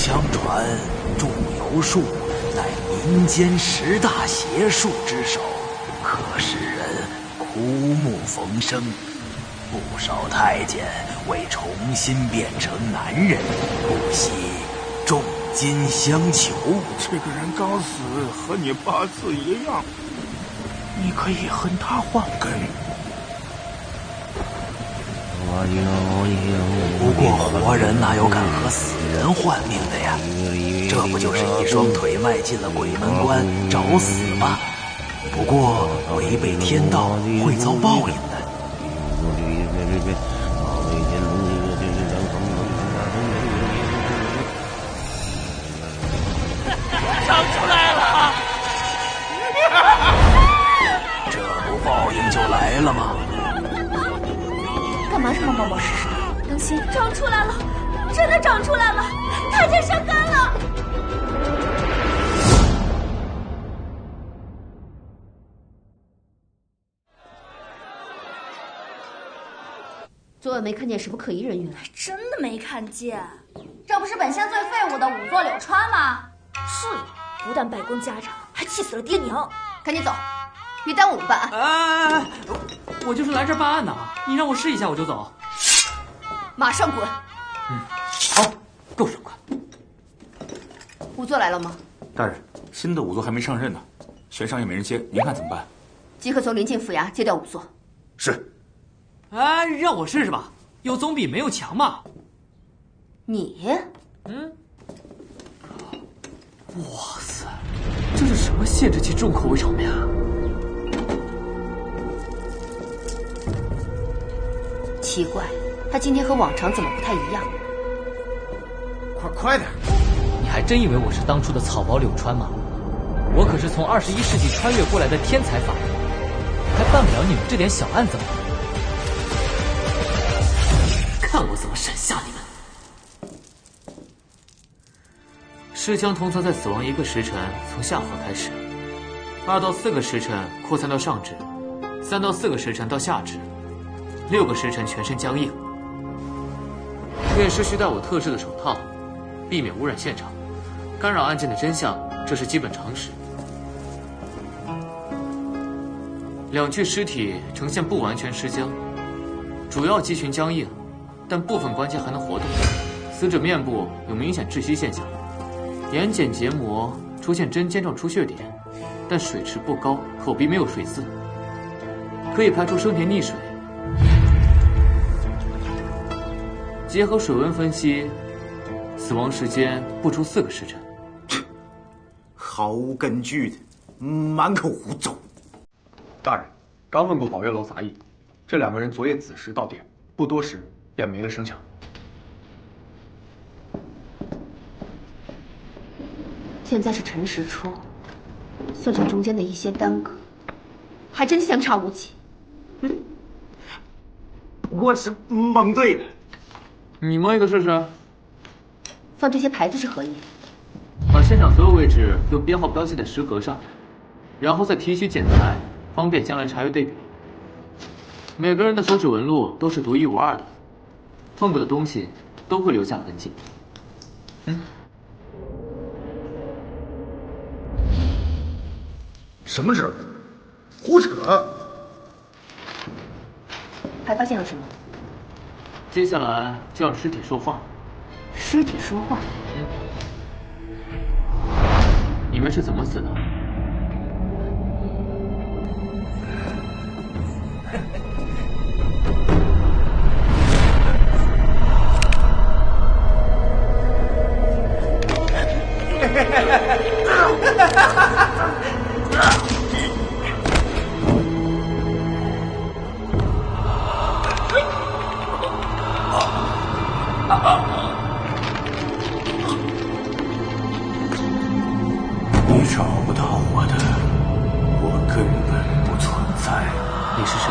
相传，祝由术乃民间10大邪术之首，可使人枯木逢生。不少太监为重新变成男人，不惜重金相求。这个人刚死，和你八字一样，你可以和他换根。不过活人哪有敢和死人换命的呀？这不就是一双腿迈进了鬼门关，找死吗？不过违背天道会遭报应的。长出来了！这不报应就来了吗？干嘛这么冒冒失失的？当心，长出来了，真的长出来了，太监伤肝了。昨晚没看见什么可疑人员，真的没看见。这不是本县最废物的仵作柳川吗？是呀，不但败光家产，还气死了爹娘。赶紧走，别耽误我们办案。我就是来这儿办案的，你让我试一下我就走。马上滚！好，够爽快。仵作来了吗？大人，新的仵作还没上任呢，悬赏也没人接，您看怎么办？即刻从临近府衙接调仵作。是。让我试试吧，有总比没有强嘛。你？哇塞，这是什么限制级重口味场面啊！奇怪，他今天和往常怎么不太一样？快点！你还真以为我是当初的草包柳川吗？我可是从21世纪穿越过来的天才法医，还办不了你们这点小案子吗？看我怎么审下你们！尸僵通则在死亡1个时辰从下颌开始，2到4个时辰扩散到上肢，3到4个时辰到下肢，6个时辰全身僵硬。验尸需戴我特制的手套，避免污染现场，干扰案件的真相，这是基本常识。2具尸体呈现不完全尸僵，主要肌群僵硬，但部分关节还能活动。死者面部有明显窒息现象，眼睑结膜出现针尖状出血点，但水池不高，口鼻没有水渍，可以排除生田溺水。结合水温分析，死亡时间不出4个时辰。毫无根据的，满口胡诌。大人，刚问过宝月楼杂役，这2个人昨夜子时到点，不多时便没了声响。现在是辰时初，算上中间的一些耽搁，还真相差无几。我是蒙对了。你摸一个试试。放这些牌子是何意？把现场所有位置用编号标记在石盒上，然后再提取检材，方便将来查阅对比。每个人的手指纹路都是独一无二的，碰过的东西都会留下痕迹。什么指纹？胡扯！还发现了什么？接下来就让尸体说话。尸体说话？你们是怎么死的？你找不到我的，我根本不存在。你是谁？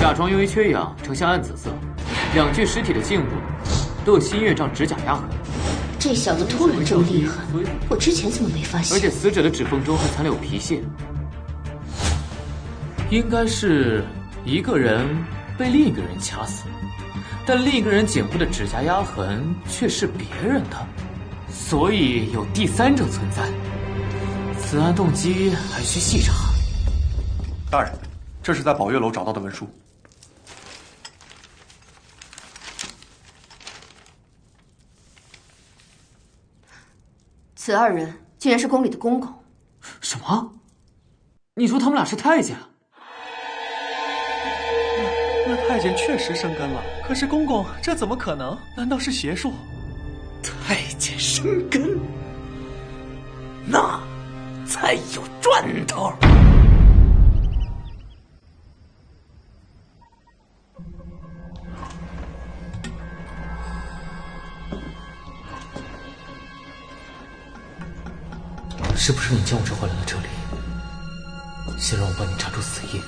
甲状因为缺氧呈现暗紫色，2具尸体的颈部都有新月状指甲压痕。这小子突然这么厉害，我之前怎么没发现？而且死者的指缝中还残留皮屑，应该是一个人被另一个人掐死，但另一个人颈部的指甲压痕却是别人的，所以有第三者存在。此案动机还需细查。大人，这是在宝月楼找到的文书。此二人竟然是宫里的公公。什么？你说他们俩是太监？那太监确实生根了，可是公公这怎么可能？难道是邪术？太监生根，那才有赚头。是不是你将我召唤来了这里，先让我帮你查出死因？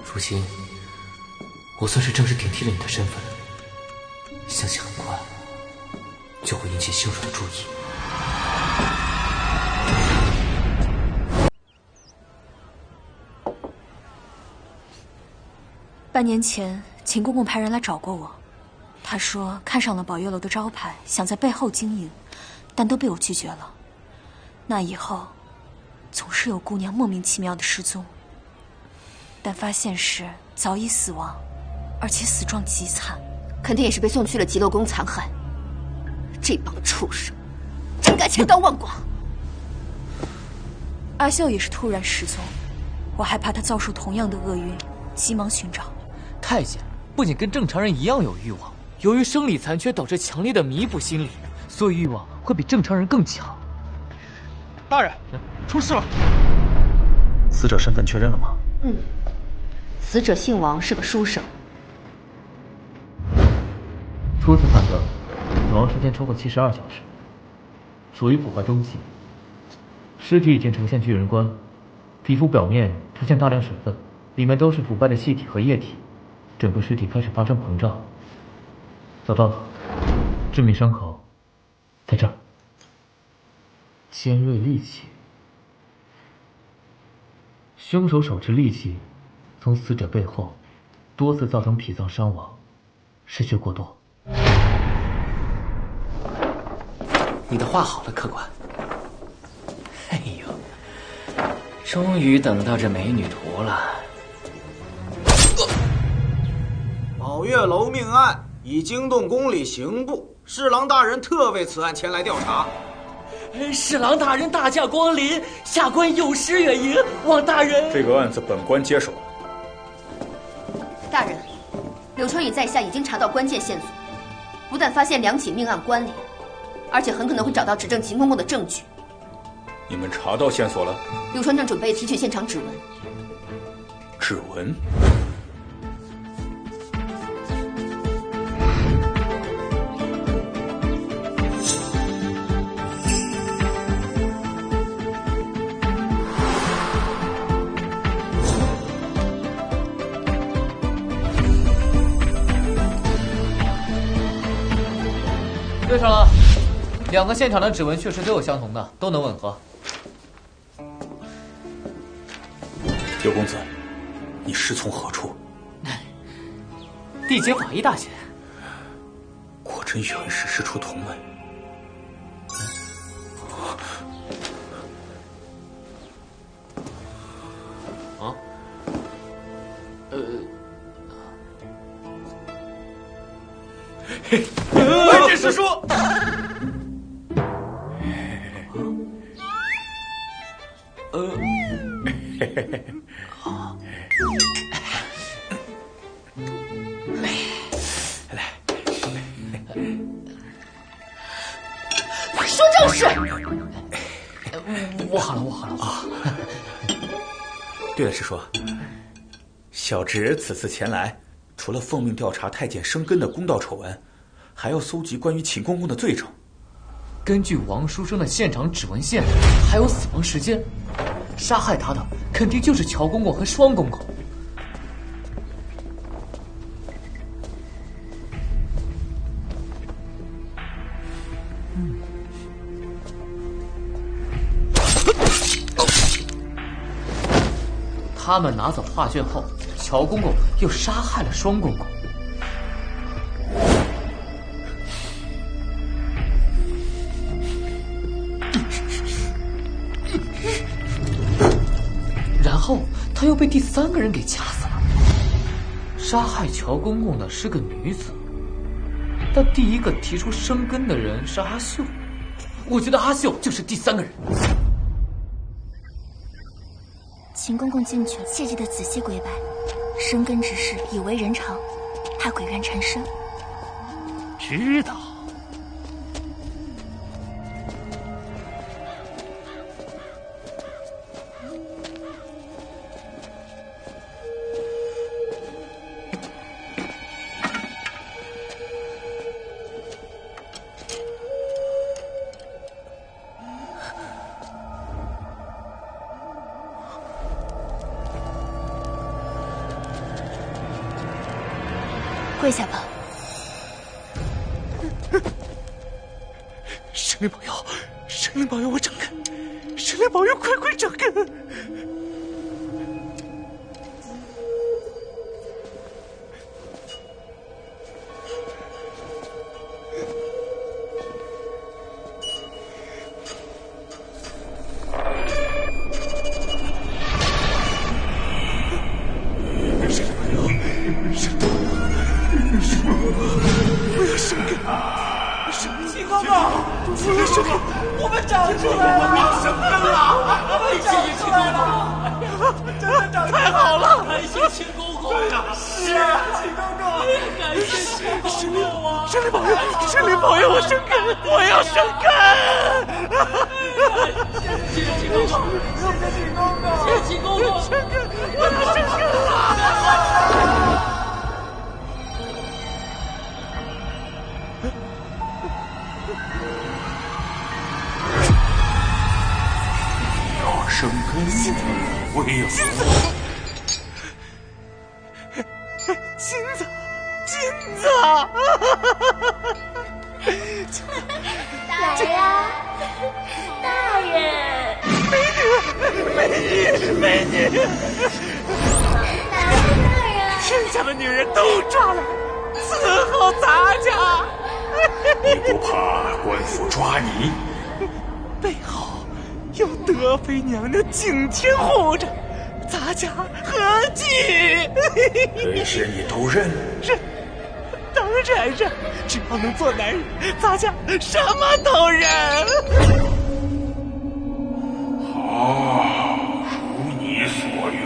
如今，我算是正式顶替了你的身份，相信很快就会引起凶手的注意。半年前，秦公公派人来找过我，他说看上了宝月楼的招牌，想在背后经营，但都被我拒绝了。那以后，总是有姑娘莫名其妙的失踪，但发现时早已死亡，而且死状极惨，肯定也是被送去了极乐宫残害。这帮畜生，真该千刀万剐！阿秀也是突然失踪，我害怕她遭受同样的厄运，急忙寻找。太监不仅跟正常人一样有欲望，由于生理残缺导致强烈的弥补心理，所以欲望会比正常人更强。大人，出事了！死者身份确认了吗？死者姓王，是个书生。初次判断，死亡时间超过72小时，属于腐坏中期。尸体已经呈现巨人观，皮肤表面出现大量水分，里面都是腐败的气体和液体，整个尸体开始发生膨胀。找到了，致命伤口在这儿。尖锐利器，凶手手持利器从死者背后多次造成脾脏伤亡，失血过多。你的话好了，客官。哎呦，终于等到这美女图了。宝月楼命案已惊动宫里刑部，侍郎大人特为此案前来调查。侍郎大人大驾光临，下官有失远迎，望大人。这个案子本官接手。大人，柳春雨在下已经查到关键线索，不但发现2起命案关联，而且很可能会找到指证秦公公的证据。你们查到线索了？柳川正准备提取现场指纹。指纹？对上了，2个现场的指纹确实都有相同的，都能吻合。刘公子，你师从何处？地阶法医大姐。果真与恩师师出同门。啊？拜见师叔。说正事。我好了啊！对了，师叔，小侄此次前来，除了奉命调查太监生根的公道丑闻，还要搜集关于秦公公的罪证。根据王书生的现场指纹线，还有死亡时间，杀害他的肯定就是乔公公和双公公。他们拿走画卷后，乔公公又杀害了双公公。被第3个人给掐死了。杀害乔公公的是个女子，但第一个提出生根的人是阿秀，我觉得阿秀就是第3个人。秦公公进去了，切记得仔细跪拜。生根之事已为人常，怕鬼怨缠身。知道。跪下吧。神灵保佑，神灵保佑我长根，神灵保佑快快长根。生根为何？金子，金子！来呀，大人！美女！大人！剩下的女人都抓来，伺候咱家。你不怕官府抓你？背后有德妃娘娘景天护着，咱家何惧？这些你都认？认，当然认。只要能做男人，咱家什么都认。好，如你所愿。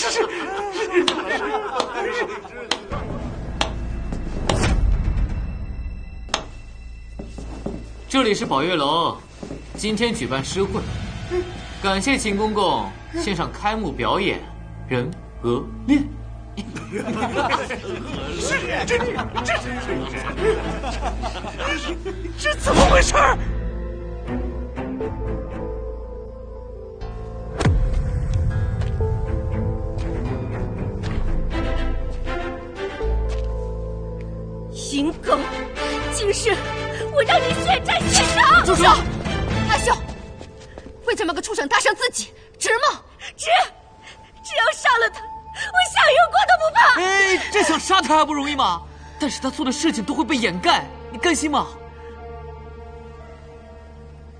是。这里是宝月楼，今天举办诗会，感谢秦公公献上开幕表演《人鹅恋》。这怎么回事？秦狗，今日我让你血债血偿！住手！阿秀，为这么个畜生搭上自己，值吗？值！只要杀了他，我享用过都不怕。哎，这想杀他还不容易吗？但是他做的事情都会被掩盖，你甘心吗？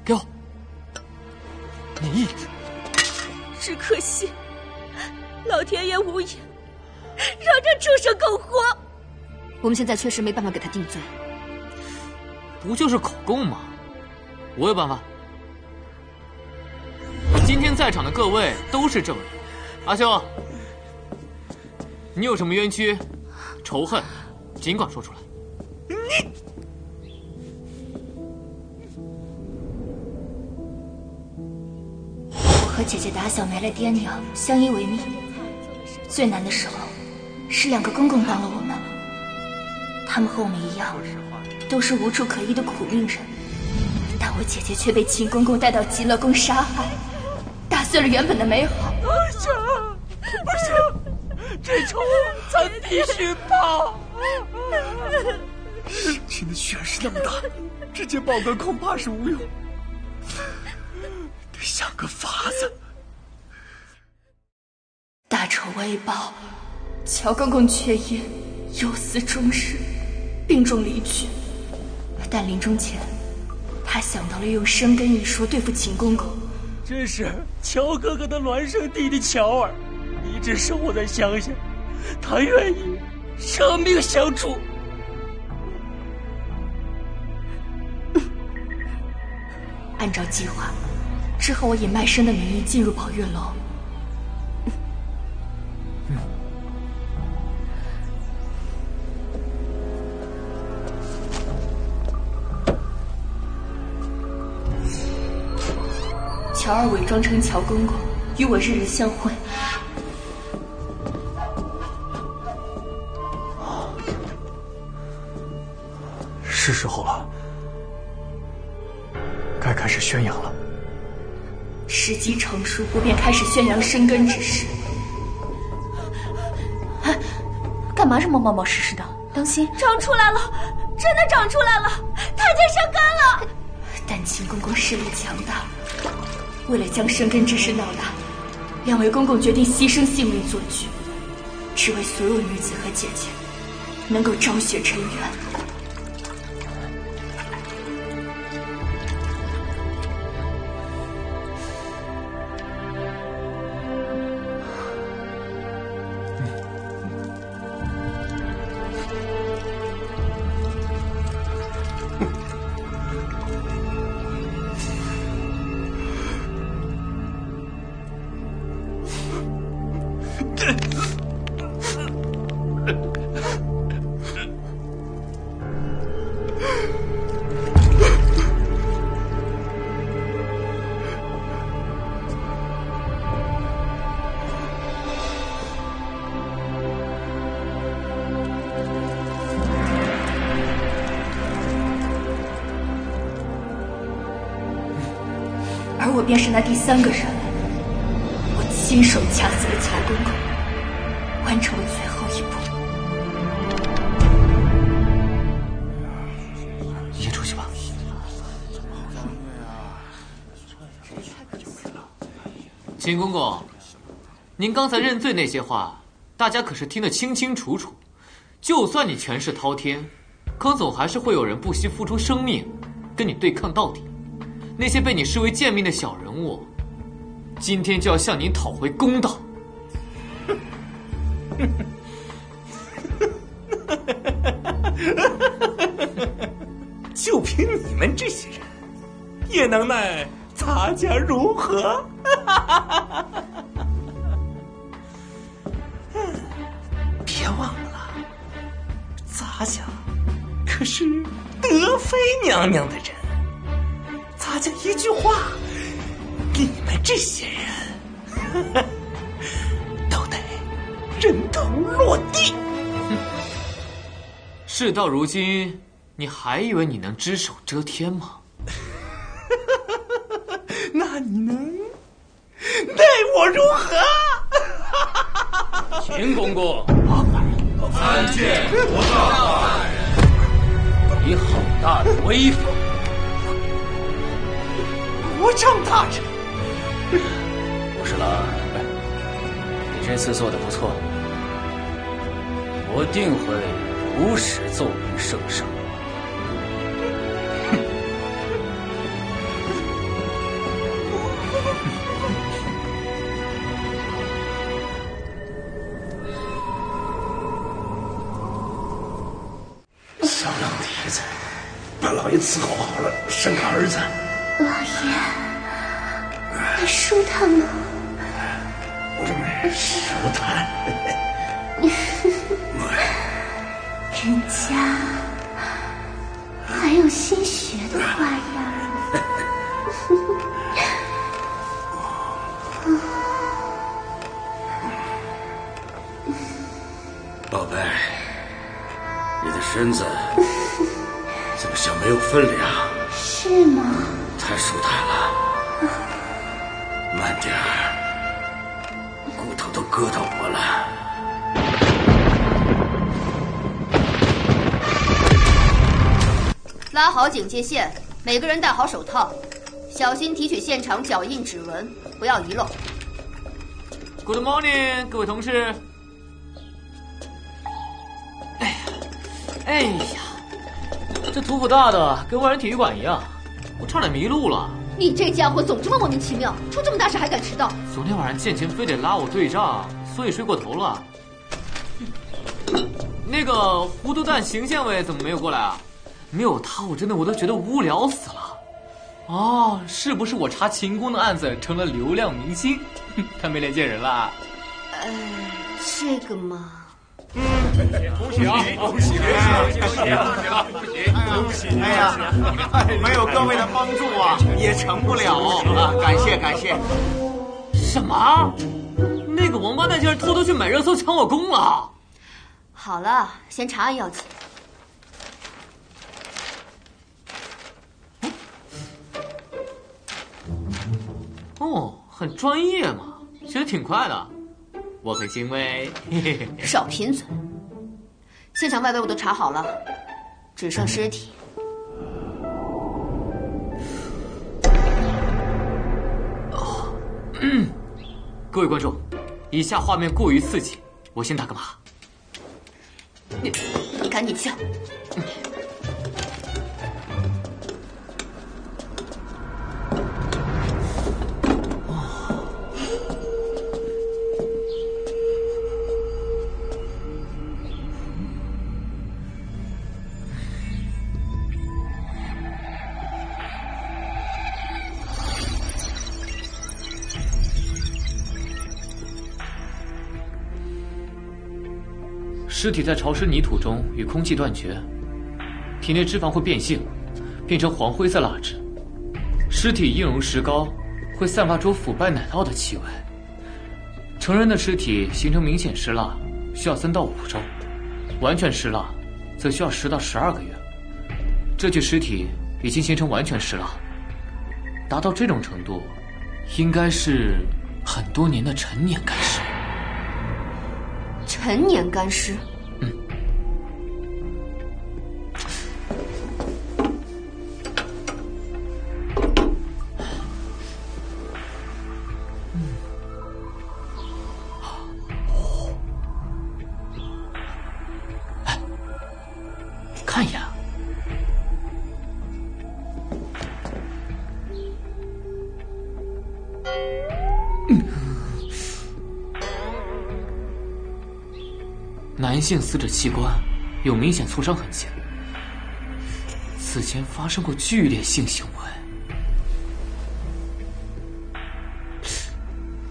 给我，你只可惜，老天爷无言，让这畜生苟活。我们现在确实没办法给他定罪，不就是口供吗？我有办法。今天在场的各位都是证人，阿秀，你有什么冤屈、仇恨，尽管说出来。我和姐姐打小没了爹娘，相依为命。最难的时候，是2个公公帮了我们。他们和我们一样，都是无处可依的苦命人，但我姐姐却被秦公公带到极乐宫杀害，打碎了原本的美好。不行，这仇咱必须报。圣君的权势那么大，直接报官恐怕是无用，得想个法子。为报，乔公公却因忧思终日，病重离去。但临终前，他想到了用生根一说对付秦公公。这是乔哥哥的孪生弟弟乔儿，一直生活在乡下，他愿意舍命相助。按照计划，之后我以卖身的名义进入宝月楼。乔儿伪装成乔公公，与我日日相会。是时候了，该开始宣扬了。时机成熟，不便开始宣扬生根之事。哎，干嘛这么冒冒失失的？当心！长出来了，真的长出来了，太监生根了。但秦公公势力强大，为了将生根之事闹大，两位公公决定牺牲性命做据，只为所有女子和姐姐能够昭雪尘缘。而我便是那第三个人，我亲手掐死了乔公公，完成了最后一步。也出去吧。秦公公，您刚才认罪那些话，大家可是听得清清楚楚。就算你权势滔天，可总还是会有人不惜付出生命，跟你对抗到底。那些被你视为贱命的小人物，今天就要向您讨回公道。就凭你们这些人，也能奈咱家如何？别忘了，咱家可是德妃娘娘的人。咱家一句话，你们这些人都得人头落地。事到如今，你还以为你能只手遮天吗？那你能奈我如何？秦公公，参见国大人。你好大的威风！国丈大人，武侍郎，你这次做得不错，我定会如实奏明圣上。小老蹄子，把老爷伺候好了，生个儿子。老爷，你舒坦吗？舒坦。人家还有新学的花样。宝贝，你的身子怎么像没有分量？是吗？太舒坦了，慢点儿，骨头都割到我了。拉好警戒线，每个人戴好手套，小心提取现场脚印、指纹，不要遗漏。Good morning， 各位同事。哎呀，这土府大的跟万人体育馆一样，我差点迷路了。你这家伙总这么莫名其妙，出这么大事还敢迟到。昨天晚上建前非得拉我对账，所以睡过头了。那个糊涂蛋邢县委怎么没有过来啊？没有他，我都觉得无聊死了。哦，是不是我查秦宫的案子成了流量明星？他没脸见人了。这个嘛。恭喜啊！恭喜！恭喜！哎呀，没有各位的帮助啊，也成不了啊！感谢感谢。什么？那个王八蛋竟然偷偷去买热搜抢我功了！好了，先查案要紧。哦，很专业嘛，学得挺快的，我很欣慰。嘿嘿嘿。少贫嘴！现场外围我都查好了，只剩尸体。各位观众，以下画面过于刺激，我先打个码。你赶紧笑。尸体在潮湿泥土中与空气断绝，体内脂肪会变性，变成黄灰色蜡质。尸体硬如石膏，会散发出腐败奶酪的气味。成人的尸体形成明显湿蜡需要3到5周，完全湿蜡则需要10到12个月。这具尸体已经形成完全湿蜡，达到这种程度，应该是很多年的陈年干尸。陈年干尸。看一眼。男性死者器官有明显挫伤痕迹，此前发生过剧烈性行为。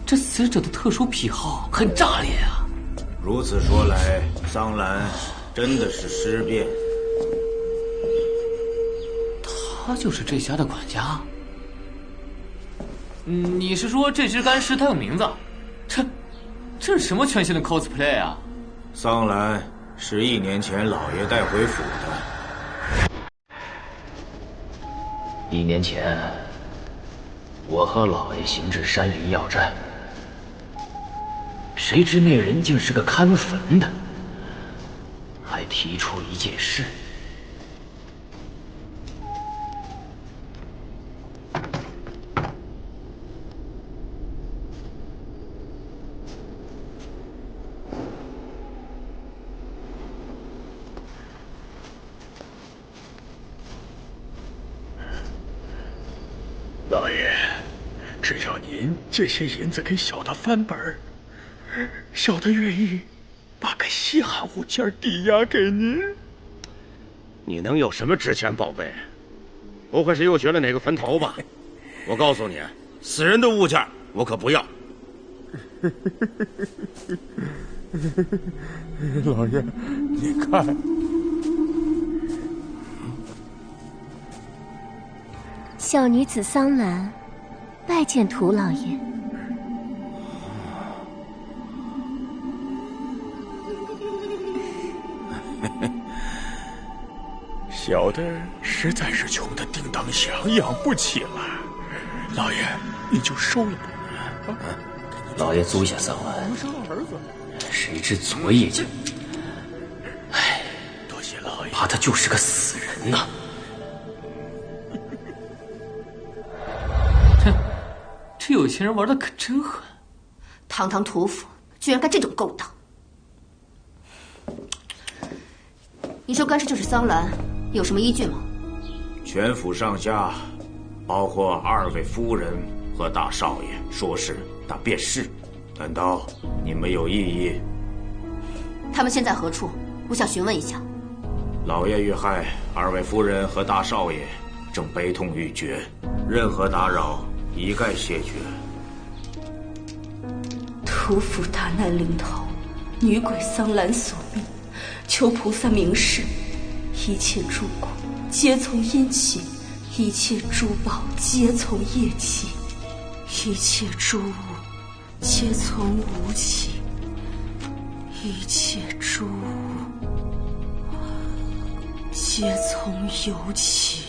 这死者的特殊癖好很炸裂啊！如此说来，桑兰真的是尸变。他就是这家的管家。你是说这只干尸它有名字？这是什么全新的 cosplay 啊？桑兰是1年前老爷带回府的。1年前，我和老爷行至山林要战，谁知那人竟是个看坟的，还提出一件事。老爷，只要您借些银子给小的翻本，小的愿意把个稀罕物件抵押给您。你能有什么值钱宝贝？不会是又学了哪个坟头吧？我告诉你，死人的物件我可不要。老爷，你看。小女子桑兰，拜见涂老爷。小的实在是穷得叮当响，养不起了。老爷，你就收了吧。老爷租下桑兰，谁知昨夜间，多谢老爷。怕他就是个死人呐。这有钱人玩的可真狠。堂堂屠府，居然干这种勾当！你说干事就是桑兰，有什么依据吗？全府上下，包括2位夫人和大少爷，说是那便是。难道你们有异议？他们现在何处？我想询问一下。老爷遇害，2位夫人和大少爷正悲痛欲绝，任何打扰一概谢绝。屠府大难临头，女鬼桑兰所命，求菩萨明示，一切诸苦皆从阴气，一切珠宝皆从业气，一切诸物皆从无气，一切诸物皆从有气。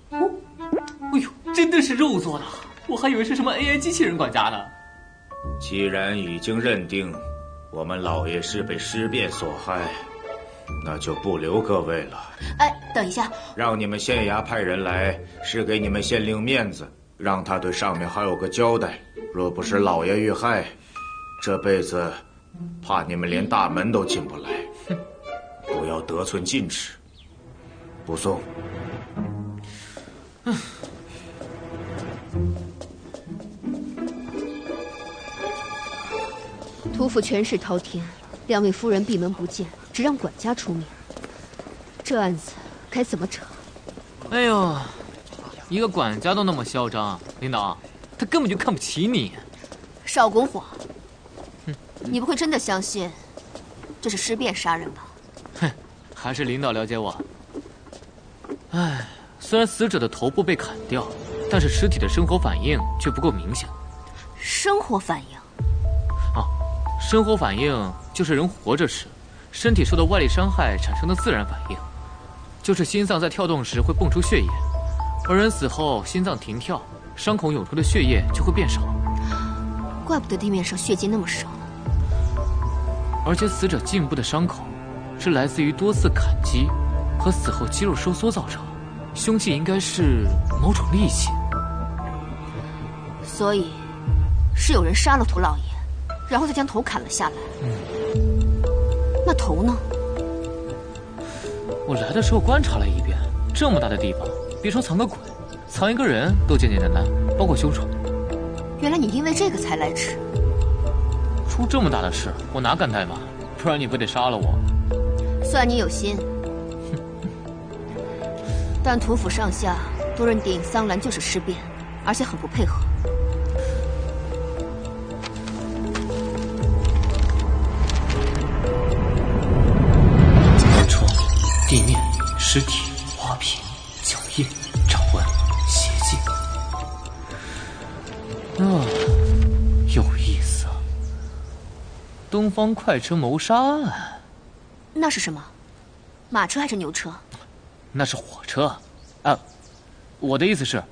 哦，哎呦，真的是肉做的，我还以为是什么 AI 机器人管家呢。既然已经认定我们老爷是被尸变所害，那就不留各位了。哎，等一下，让你们县衙派人来，是给你们县令面子，让他对上面还有个交代。若不是老爷遇害，这辈子怕你们连大门都进不来。不要得寸进尺。不送。屠府权势滔天，2位夫人闭门不见，只让管家出面，这案子该怎么整？哎呦，一个管家都那么嚣张，领导，他根本就看不起你。少拱火！你不会真的相信这是尸变杀人吧？哼，还是领导了解我。唉，虽然死者的头部被砍掉，但是尸体的生活反应却不够明显。生活反应？生活反应就是人活着时，身体受到外力伤害产生的自然反应，就是心脏在跳动时会蹦出血液，而人死后心脏停跳，伤口涌出的血液就会变少。怪不得地面上血迹那么少。而且死者颈部的伤口是来自于多次砍击和死后肌肉收缩造成，凶器应该是某种利器。所以，是有人杀了屠老爷，然后再将头砍了下来。那头呢？我来的时候观察了一遍，这么大的地方，别说藏个鬼，藏一个人都简简单单，包括凶手。原来你因为这个才来迟。出这么大的事，我哪敢怠慢？不然你不得杀了我？算你有心。但屠府上下都认定桑兰就是尸变，而且很不配合。窗、地面、尸体、花瓶、脚印、掌纹、血迹。有意思。东方快车谋杀案。那是什么？马车还是牛车？那是火车。啊，我的意思是，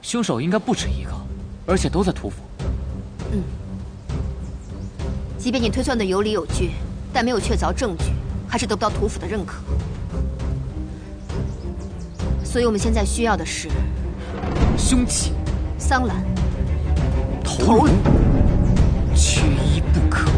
凶手应该不止一个，而且都在屠府。即便你推算的有理有据，但没有确凿证据，还是得不到屠府的认可。所以我们现在需要的是凶器。桑兰。头颅，缺一不可。